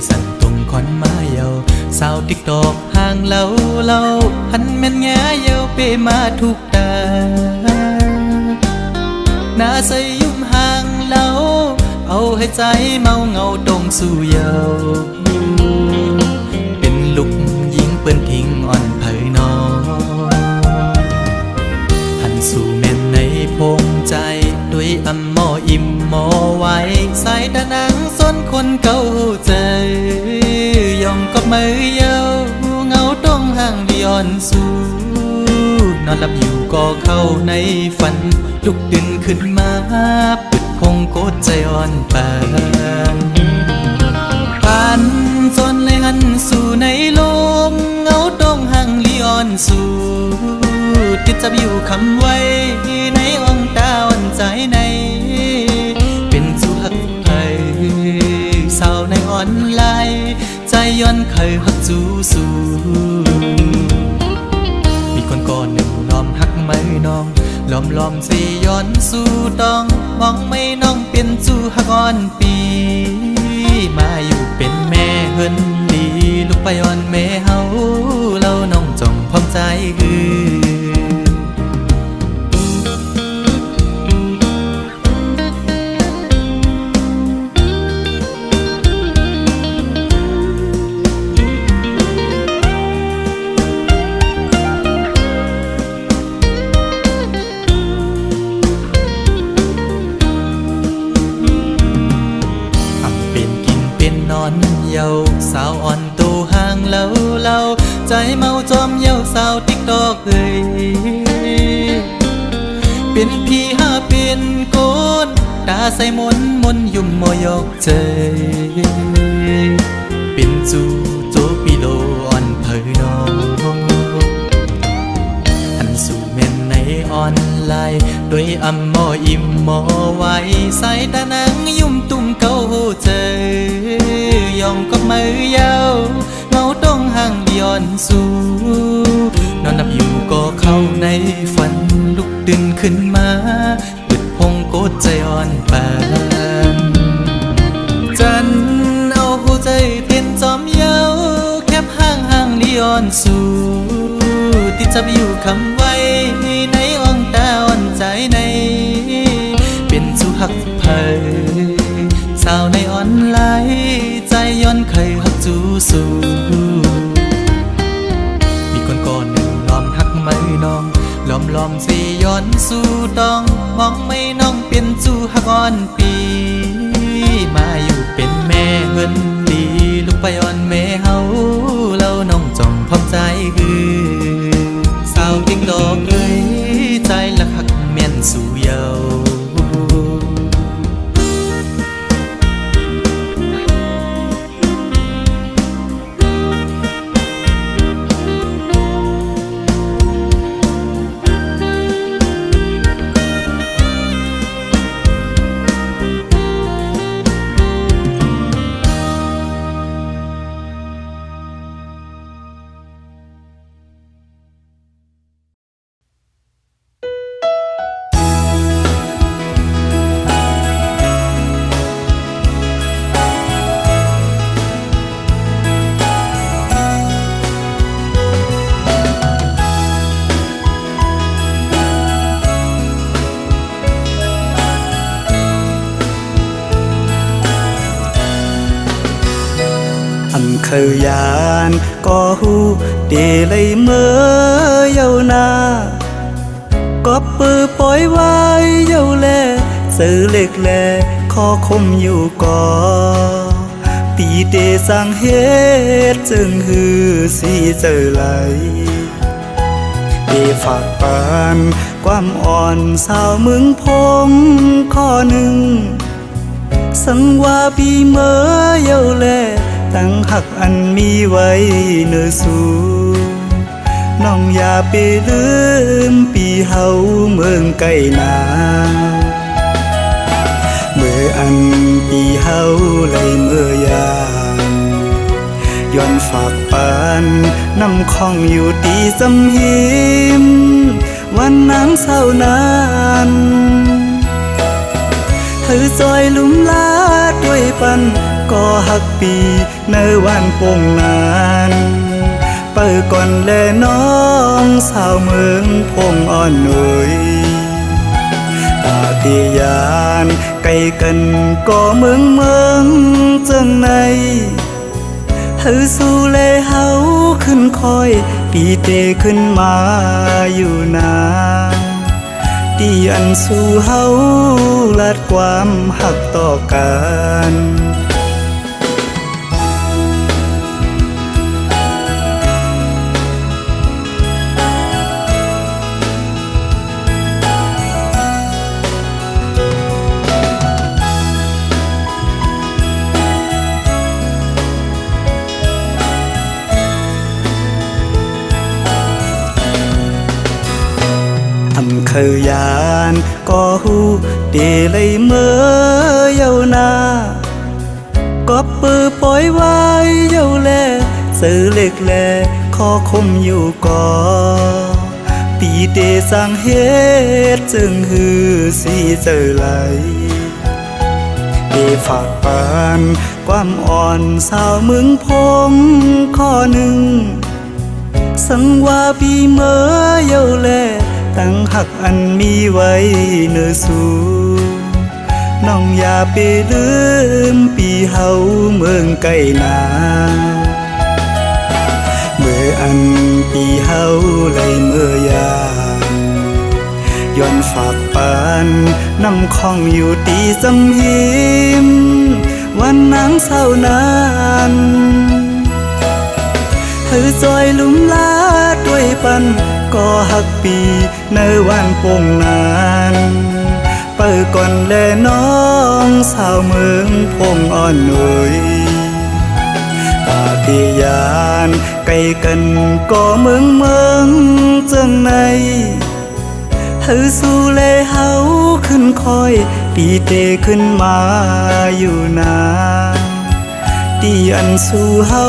สันตรงคอนมาเยาสาวติ๊กตอกห่างเล่าหันแม่นแง่เยาเปมาทุกตาหน้าใสยุ่มห่างเล่าเอาให้ใจเมาเงาตรงสู่เยาเป็นลูกยิงเปิ้นทิ้งอ่อนเผยนอหันสู่แม่นในพงใจด้วยอำหมออิ่มหมอไว้สายตานังส้นคนเก่าใจยองก็มือเยาเงาต้องห่างดิออนสู่นอนหลับอยู่ก็เข้าในฝันลุกดึงขึ้นมาปิดพงโกดใจอ่อนปานผ่านจนเลยหันสู่ในลมเงาต้องห่างลีออนสู่ติดจับอยู่คำไว้ในอ่องตาอ่อนใจในเป็นสู่หักไทยสาวในอ่อนลายใจย้อนเคยหักจูสู่มีคนก่อนหนึ่งล้อมหักไม่น้องล้อมสิย้อนสู่ต้องมองไม่น้องเป็นสู่หักอ่อนปีมาอยู่เป็นแม่เฮินดีลูกไปอ่อนแม่เฮาเราน้องจ้องพร้อมใจคือเยาสาวอ่อนตูห่างเล่าใจเมาจอมเยาสาวติ๊กตอกเอ้ยเป็นพี่หาเป็นโกนตาใส่มนยุ่มมอยอกใจเป็นจูโจปิโลอ่อนเผยน้องหันสู่แม่นในออนไลน์โดยอำหมออิ่มหมอไว้ใส่ตานังยุ่มตุ่มเก่าใจยองก็มือยาวเงาต้องห่างย้อนสู่นอนหลับอยู่ก็เข้าในฝันลุกดึงขึ้นมาปิดพงโกดใจอ่อนปานจันเอาหัวใจเต้นจอมเยาแคบห่างย้อนสู่ติดจับอยู่คำไว้ในอ่องตาอ่อนใจในเป็นสู่หักเผยสาวในออนไลน์ใจย้อนเคยหักจูสู่มีคนก่อนหนึ่งล้อมหักไม่น้องล้อมสิย้อนสู่ต้องมองไม่น้องเป็นจูหักอ่อนปีมาอยู่เป็นแม่เฮินดีลูกไปอ่อนแม่เฮาเราน้องจ้องพร้อมใจคือสาวติ๊กตอกเอ้ยใจละหักแม่นสู่เยาเคยยานก็หูเดเลยเมื่อเยานาก็ปือปล่อยไว้เยาแลซื้อเล็กแลขอคมอยู่ก่อปีเดสังเหตุจึงฮือสีเจอไหลเดฝากปานความอ่อนสาวเมืองพงข้อหนึ่งสังว่าปีเมื่อเยาแลตั้งหักอันมีไว้เนื้อสู่น้องอย่าไปลืมปีเฮาเมืองไก่นาเมื่ออันปีเฮาไหลเมื่อยามย้อนฝากปานน้ำคองอยู่ตีสำหิมวันน้ำเศร้านานหือซอยลุ่มลาด้วยปัน ก็ฮักปีในวันโป่งนานเปิดก่อนแลน้องสาวเมืองพงอ่อนหนุ่ยตาตียานไกลกันก็เมืองจังในเฮาสู่แลเฮาขึ้นคอยปีเตขึ้นมาอยู่นาตีอันสู่เฮาลัดความหักต่อกันอำเคยยานก็หูเดเลยเมื่อเยานาก็ปือปล่อยไว้เยาแลซื้อเล็กแลขอคมอยู่ก่อปีเดสั่งเฮ็ดจึงฮือสีเจอไหลเดฝากปานความอ่อนสาวมึงพงข้อหนึ่งสังว่าปีเมื่อเยาแลตั้งหักอันมีไว้เนื้อสู่น้องอย่าไปลืมปีเฮาเมืองไกลนาเมื่ออันปีเฮาไหลเมื่อยามย้อนฝากปานน้ำคองอยู่ตีสำหิมวันนางเศร้านานเฮาจอยลุ่มลาด้วยปันก็ฮักปีในวันโป่งนานเปิดก่อนแลน้องสาวเมืองพงอ่อนหนุ่ยตาตียานไกลกันก็เมืองจังในเฮาสู่แลเฮาขึ้นคอยปีเตขึ้นมาอยู่นาตีอันสู่เฮา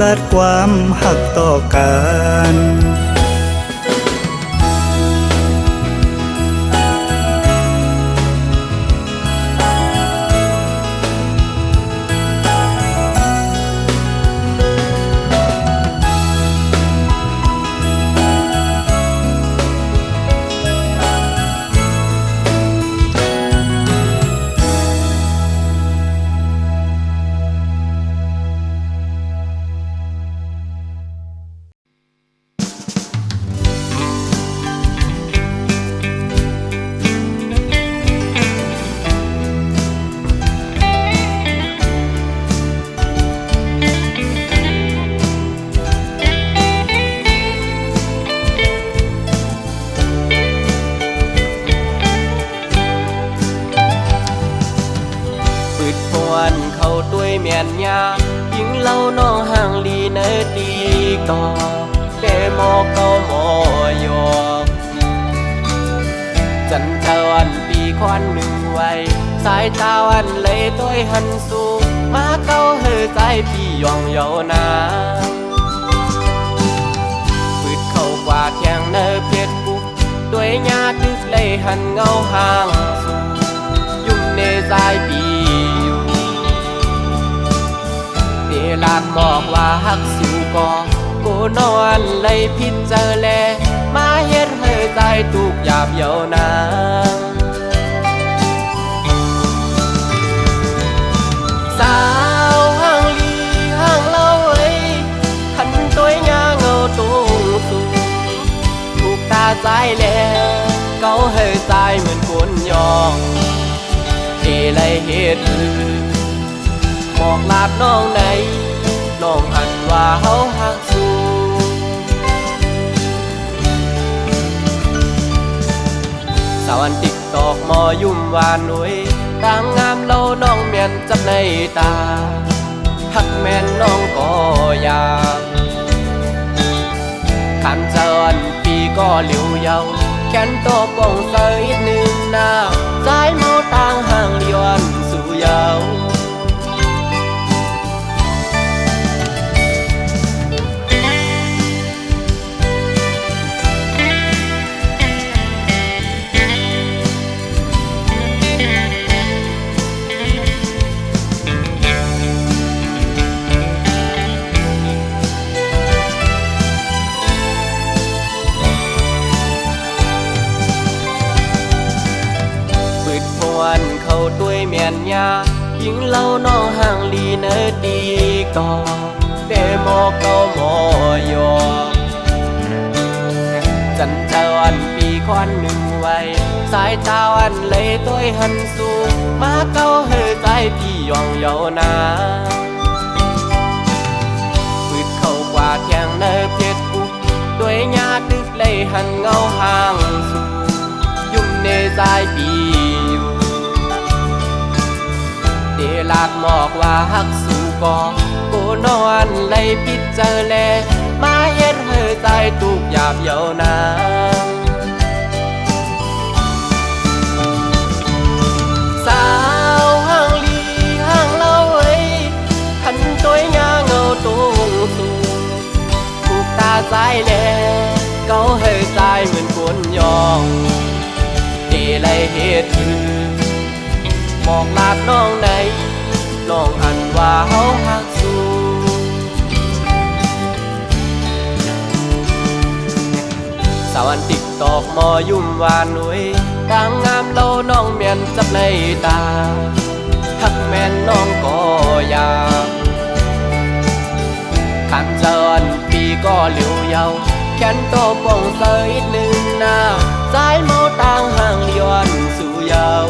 ลัดความหักต่อกันเขาด้วยเมียนยายิงเล่าน้องห่างลีเนตีก่อเดโมเกาโมยกจันทวันปีควันหนึ่งไว้สายตาวันเลยต้วยหันสูมาเก้าเฮใจพี่ยองเยานาปืดเข้ากว่าแข่งเนเพียรบุกด้วยญาติเลยหันเงาห่างสูยุ่มเนใจปีลากบอกว่าฮักสิวก็กูนอนเลยพิจเจอแลมาเฮ็ดให้ใจทุกหยาบเยานาสาวห่างลีห่างเล่าเอ้ยหันตัวยาเงาตรงสูงถูกตาใจแล้วเกาให้ใจเหมือนคนยองเอเลยเฮ็ดบอกลาดน้องไหนน้องหันว่าเฮาหักสูสาวันติ๊กตอกมอยุ่มวานหนุ่ยต่างงามเล่าน้องเมียนจับในตาหักแม่นน้องก็อยากขันเจอนปีก็เหลียวเยาแขนโตป่องเสยหนึ่งหน้าใจเมาต่างห่างเลียนสู่เยา ยนยายิงเล่าน้องห่างลีเนอดีก่อเดโมเกาหมอยอจันเจ้าอันปีควันหนึ่งไว้สายเจ้าอันเลยต้วยหันสูงมาเก้าเฮใจพี่ยองเยานาปืดเข้ากว่าเทียงเนอเพชรบุกด้วยญาตึกเลยหันเงาห่างสูงยุ่มเนใจปีอยู่เดลากหมอกว่าหักสู่กอกูนอนเลยพิดเจอแลมาเย็ดเฮใจตุกหยาบเยานาสาวห่างลีห่างเล่าไว้ขันตัวหญ้าเงาตรงสูงถูกตาสายแลเก้าเฮใจเหมือนคนยองเดเลยเหตุคือบอกลาดน้องไหนน้องอันว่าเฮาหักสูสาวอันติ๊กตอกมอยุ่มวานหนุ่ยต่างงามเล่าน้องเมียนจับในตาทักแม่นน้องก็อยากขันเจริญปีก็เหลียวยาวแขนโตป่องเสยหนึ่งหน้าสายเมาต่างห่างเลียนสู่ยาว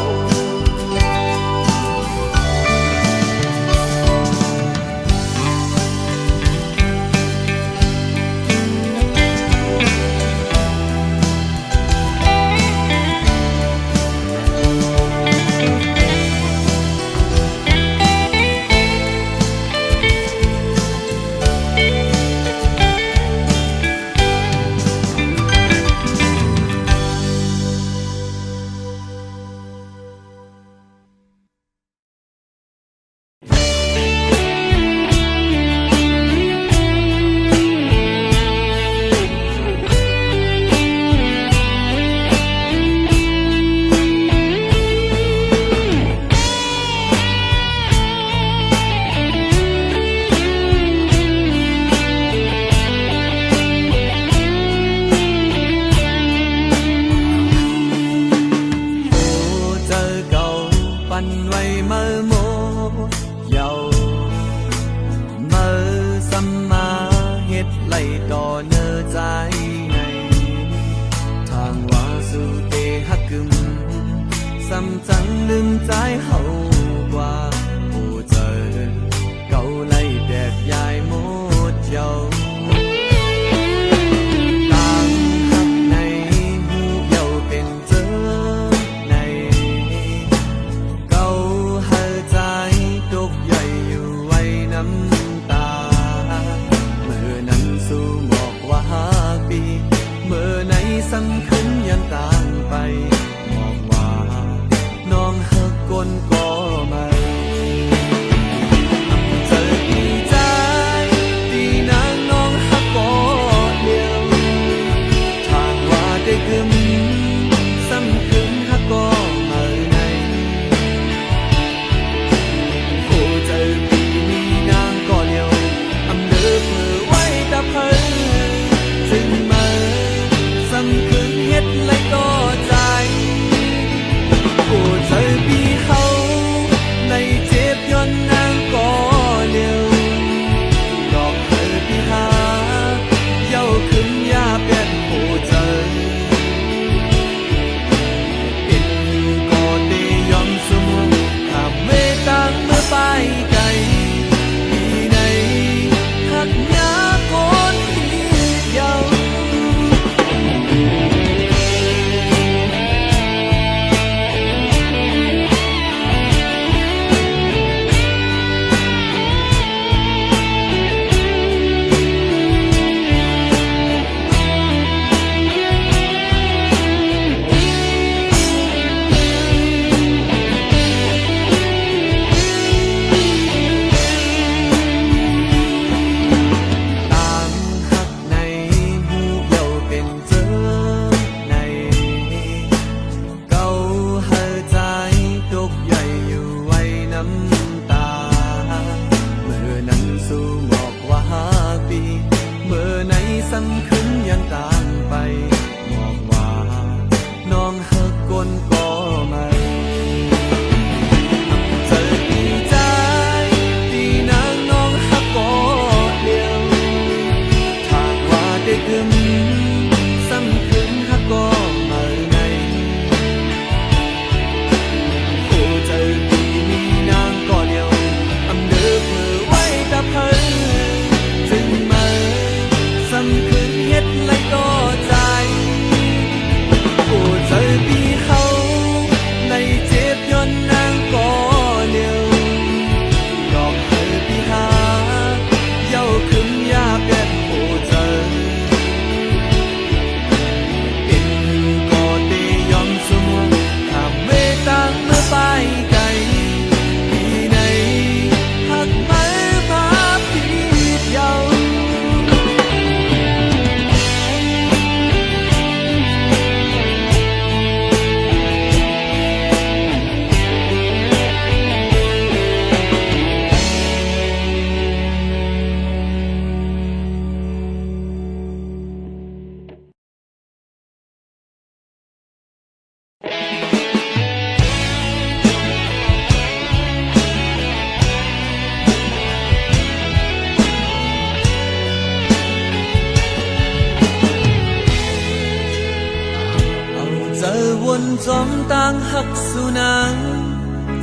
จอมต่างหักสู่นาง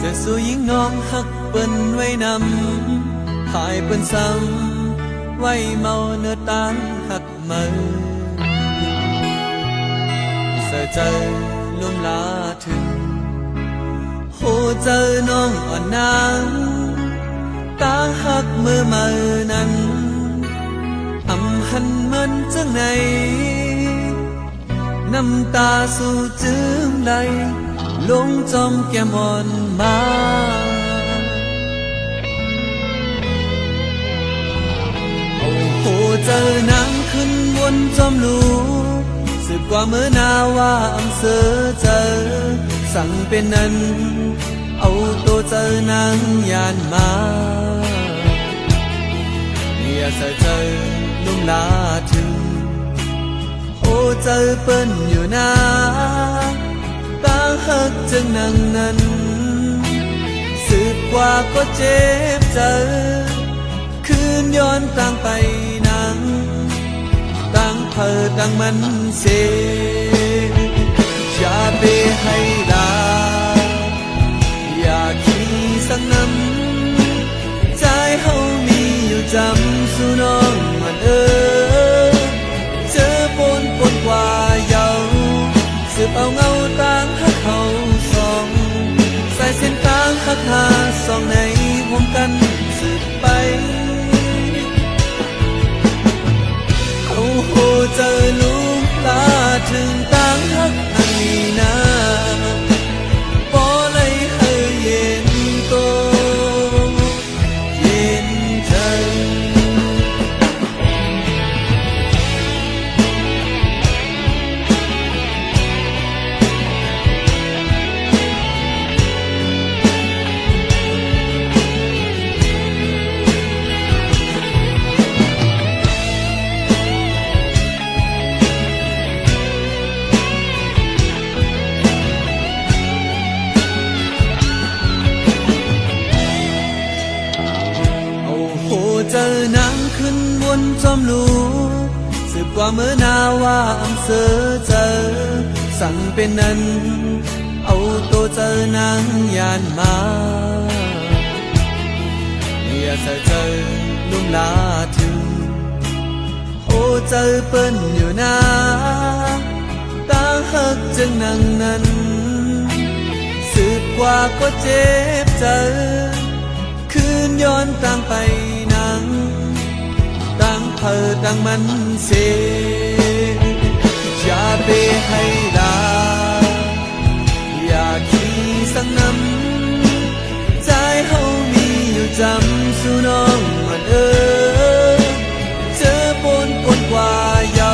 จะสู่ยิ่งน้องหักเปิ้นไว้นำหายเปิ้นซ้ำไว้เมาเนื้อต่างหักมือเสียใจลุ่มลาถึงโหเจอน้องอ่อนนางต่างหักมือนั้นอำหันมันจังไหนน้ำตาสู่จืมไหลลงจอมแก้มอ่อนมาโอ้โหเจอนางขึ้นบนจอมลูสืบกว่าเมื่อนาว่าอำเสอเจอสั่งเป็นนั้นเอาตัวเจอนางยานมาอย่าใส่เจอลุ่มลาถึงโอ้เจอเปิ้นอยู่นาตาหักจึงนั่งนั้นสืบกว่าก็เจ็บเจอคืนย้อนต่างไปนังต่างเผอต่างมันเสอย่าไปให้ลาอย่าขี้สังน้ำใจเฮามีอยู่จำสู่น้องมันเจอปนกว่าเยาสืบเอาเงาต่างหักเขาสองใส่เส้นต่างหักหาสองในห่วมกันสืบไปเอาโหเจอลูกลาถึงต่างหักอันนี้นาปอเลยให้เย็นโตเย็นใจ เจอนางขึ้นบนจอมลูสืบกว่าเมื่อนาว่าอำเสอเจอสั่งเป็นนั้นเอาตัวเจอนางยานมาอย่าใส่เจอลุ่มลาถึงโอ้เจอเปิ้นอยู่นาตาหักจึงนั่งนั้นสืบกว่าก็เจ็บเจอคืนย้อนต่างไปนังต่างเผอต่างมันเสอย่าไปให้ลาอย่าขี้สังน้ำใจเฮามีอยู่จำสู่น้องมันเจอปนกว่าเยา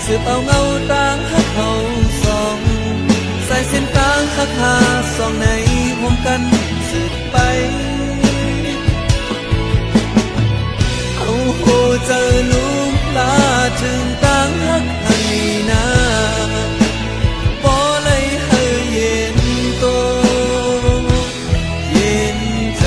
สืบเอาเงาต่างหักเขาสองใส่เส้นต่างหักหาสองในห่วมกันสืบไปโอ้โหเจอลูกลาถึงต่างหักอันนี้นาปอเลยให้เย็นโตเย็นใจ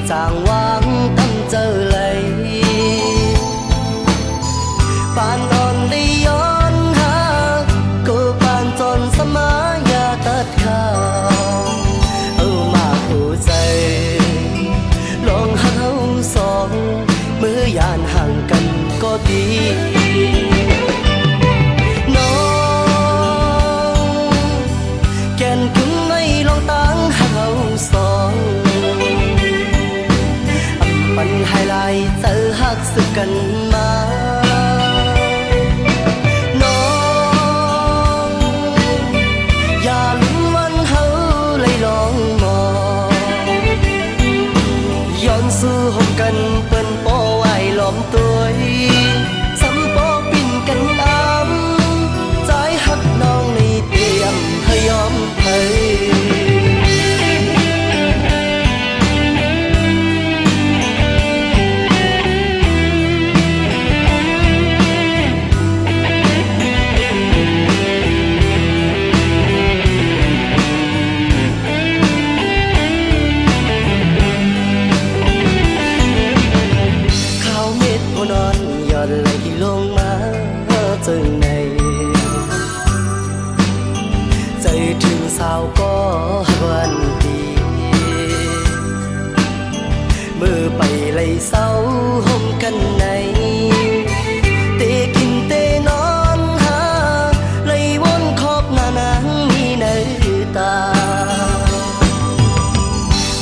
chàng hoang tâm chờ lấy อยานห่างกันก็ดีน้องแก่นกึ่งไม่ลองตั้งหาเราสองปันไฮไลท์เจอหักสึกกันมาน้องอย่าลืมวันเฮาเลยลองมองย้อนสู่ห่มกันเปิ้นโปไว้ล้อมตัวสำปอปิ่นกันอ้ำใจหักน้องในเตรียมพยอมเผยไหลลงมาจนในใจถึงสาวก็วันดีเมื่อไปไหลเศร้าห่มกันในเตกินเตนอนหาไหลวนขอบหน้านางมีในตา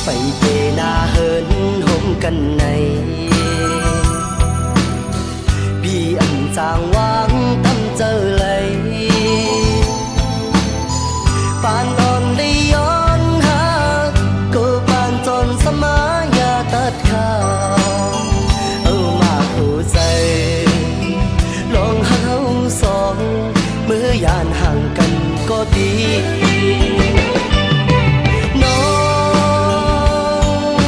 ไปเตนาเหินห่มกันในจางวางตั้งเจอเลยปานอ่อนได้ย้อนหาก็ปานจนสมายาตัดขาเอามาหัวใจลองหาเราสองเมื่อยานห่างกันก็ดีน้อง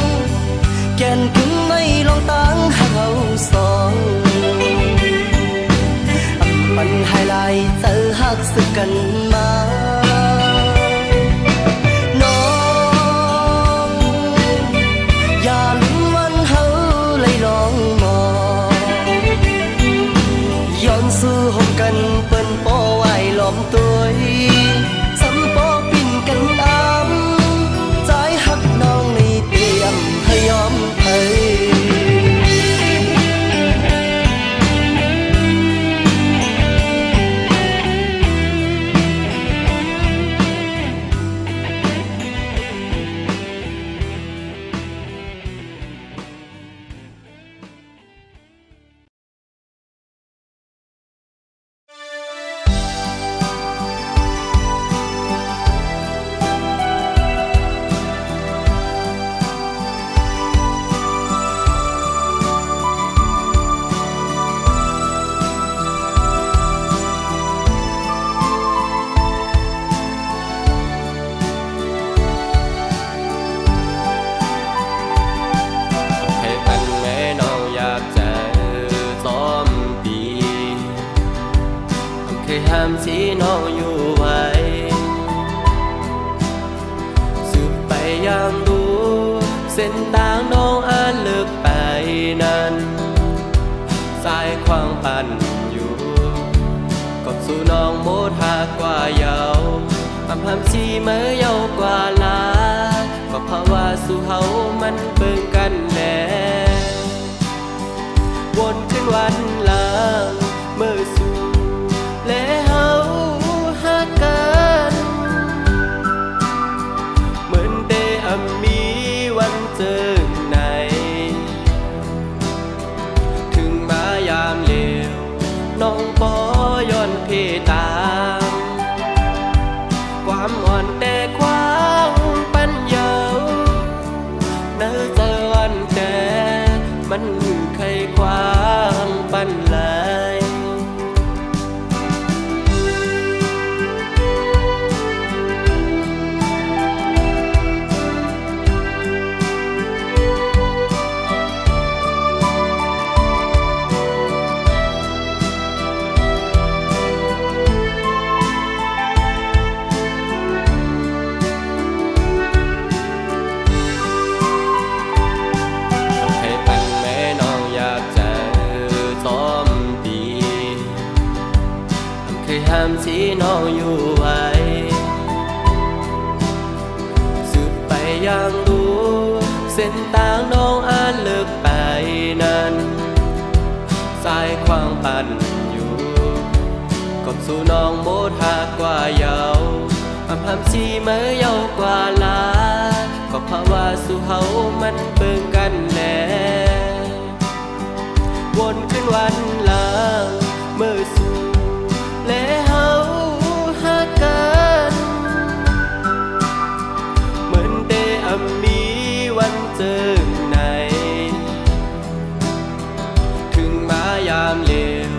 แก่นกึ่งไม่ลองตั้งหาเราสองปันไฮไลท์เจอหักสึกกันมาน้องอย่าลืมวันเฮาเลยลองมองย้อนสู่ห่มกันเปิ้นโปไว้ล้อมตัวสำปอปิ่นกันอ้ำใจหักน้องในเตรียมพยอมเผยห้ามสีน้องอยู่ไว้สืบไปยังดูเส้นทางน้องอาจเลิกไปนั้นสายควางปั่นอยู่กบสู่น้องโมดหากกว่าเยาห้ามสีเมื่อเยาวกว่าลาก็เพราะว่าสู่เฮามันเบิ่งกันแน่วนขึ้นวันหลังเมื่อสู่และเฮาหักกันเหมือนได้มีวันเจอไหนถึงมายามเลวน้องบ่ย้อนเพตามความอ่อนแต่ความปัญญาเนื้อเจอวันแต่มันเคยความปันไหลห้ามสีน้องอยู่ไว้สืบไปยังดูเส้นทางน้องอาจเลิกไปนั้น อันอยู่กบสู่น้องโมดหากกว่าเยาหำชีเมื่อเยากว่าลาก็เพราะว่าสู่เฮามันเบิ่งกันแลวนขึ้นวันลาเมื่อสู่และเฮาหากันเหมือนได้มีวันเจอไหนถึงมายามเลว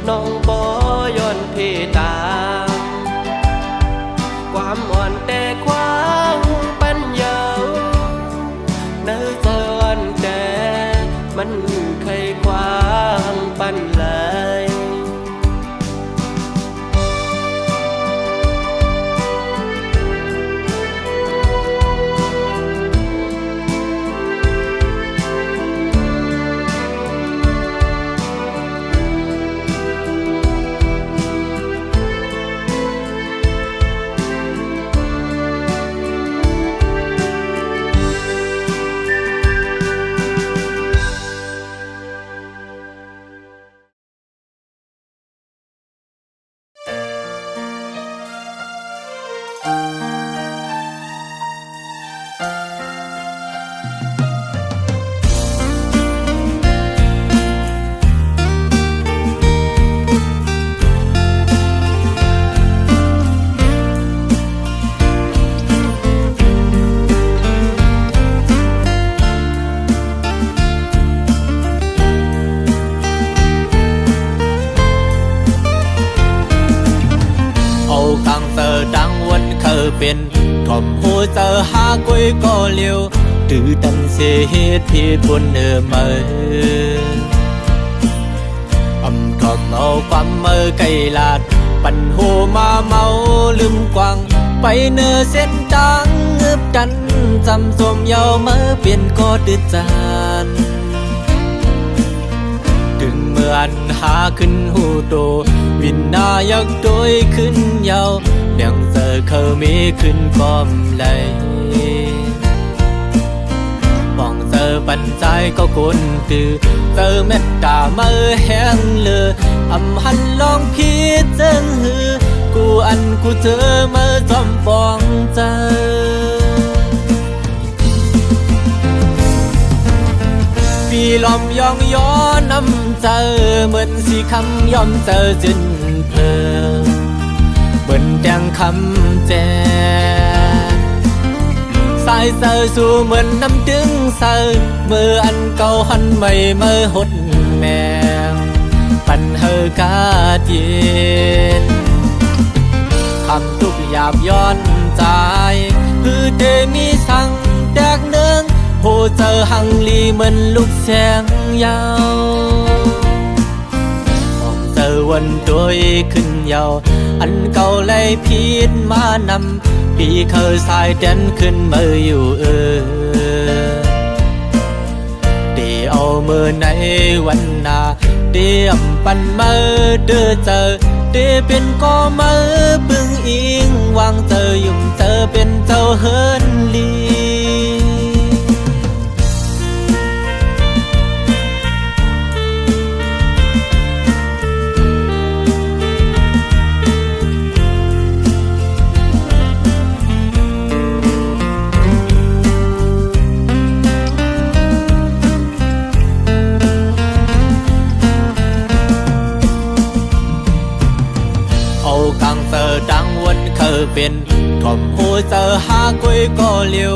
น้องบ่ย้อนเพตามความอ่อนแต่ความปัญญาเนื้อเจอวันแต่มันเคยความปันไหลเป็นทอมหูเจอหากุยก็เลียวตื่นตันเสียเหตุผิดบนเมื่อทอมเอาความเมื่อไกลลาดปั่นหูมาเมาลืมกวางไปเนื้อเส้นจางเงือบดันจำสมเยาเมื่อเปลี่ยนก็ดื้อจานถึงเมื่อหาขึ้นหูโตวินนายักโดยขึ้นเยาเนียงเจอเขามีขึ้นก้อมไหลมองเจอปันใจก็คนตื่อเจอเม็ดตาเมื่อแห้งเลือหันลองพิจารณากูกูเจอเมื่อจอมปองเจอปีลอมยองย้อนน้ำเจอเหมือนสีคำยอมเจอจินเพลเบิ่นแดงคำแจสายเสือสู่เหมือนน้ำดึงเสือเมื่ออันเก่าหันใหม่เมื่อหดแมงปันเฮอกาเย็นคำทุกหยาบย้อนใจคือเดมีสั่งแดกเนืองโหเจอหังลีเหมือนลูกแสงยาวเจอวันโดยขึ้นยาวอันเก่าเลยพิษมานำปีเคยสายเด่นขึ้นมาอยู่เดี๋ยวเอามือในวันนาเดี๋ยวปันมาเดือเจอเดี๋ยวเป็นก็มาปึงอิงวางเจอยุ่งเจอเป็นเจ้าเฮินลีดังวนเคยเป็นทอมหูเจอหากุยก็เลียว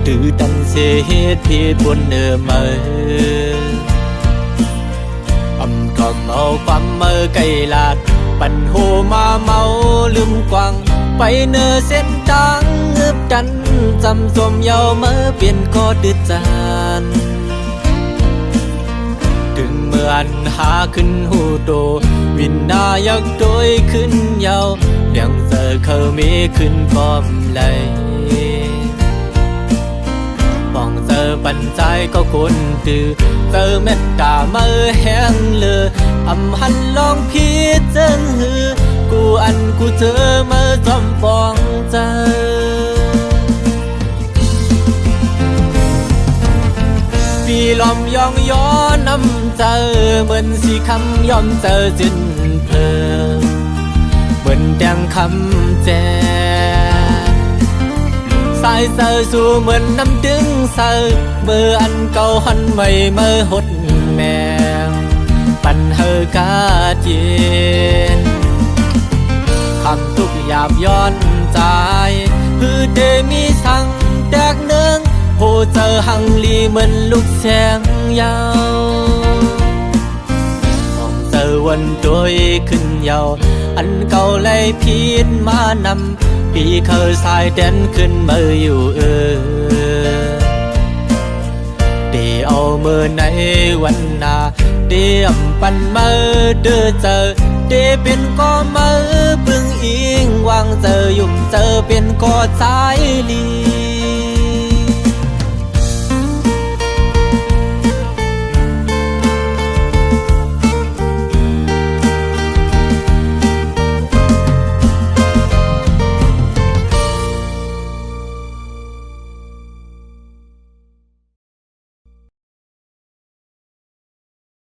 ตื่นตันเสียเหตุผิดบนเมื่อทอมเอาความเมื่อไกลลาดปั่นหูมาเมาลืมกวางไปเนื้อเส้นจางเงือบดันจำสมเยาเมื่อเปลี่ยนก็ดื้อจานถึงเมื่อหาขึ้นหูโตวินนายักโดยขึ้นเยาเนียงเจอเขามีขึ้นก้อมไหลมองเจอปันใจก็คนตื่อเจอเม็ดตาเมื่อแห้งเลือหันลองพิจารณากูเจอเมื่อจอมปองเจอปีลอมยองย้อนน้ำ เจอเหมือนสีคำยอมเจอจินเพอเหมือนดังคำแจสายเสือสู่เหมือนน้ำดึงเสือเบอร์อันเก่าหันไม่เมื่อหดแมงปันเฮอกาเย็นคำทุกหยาบย้อนใจฮือเดมีสั่งแตกเนืองโหเจอหังลีเหมือนลูกแสงยาวมองเจอวันโดยขึ้นยาวอันเก่าเลยพีดมานำปีเคยสายแดนขึ้นมาอยู่เดี๋ยวเอามือในวันหน้าเดี๋ยวปันมือเดือเจอเดี๋ยวเป็นก็มือพึ่งอิงวางเจอยุ่มเจอเป็นก็สายลี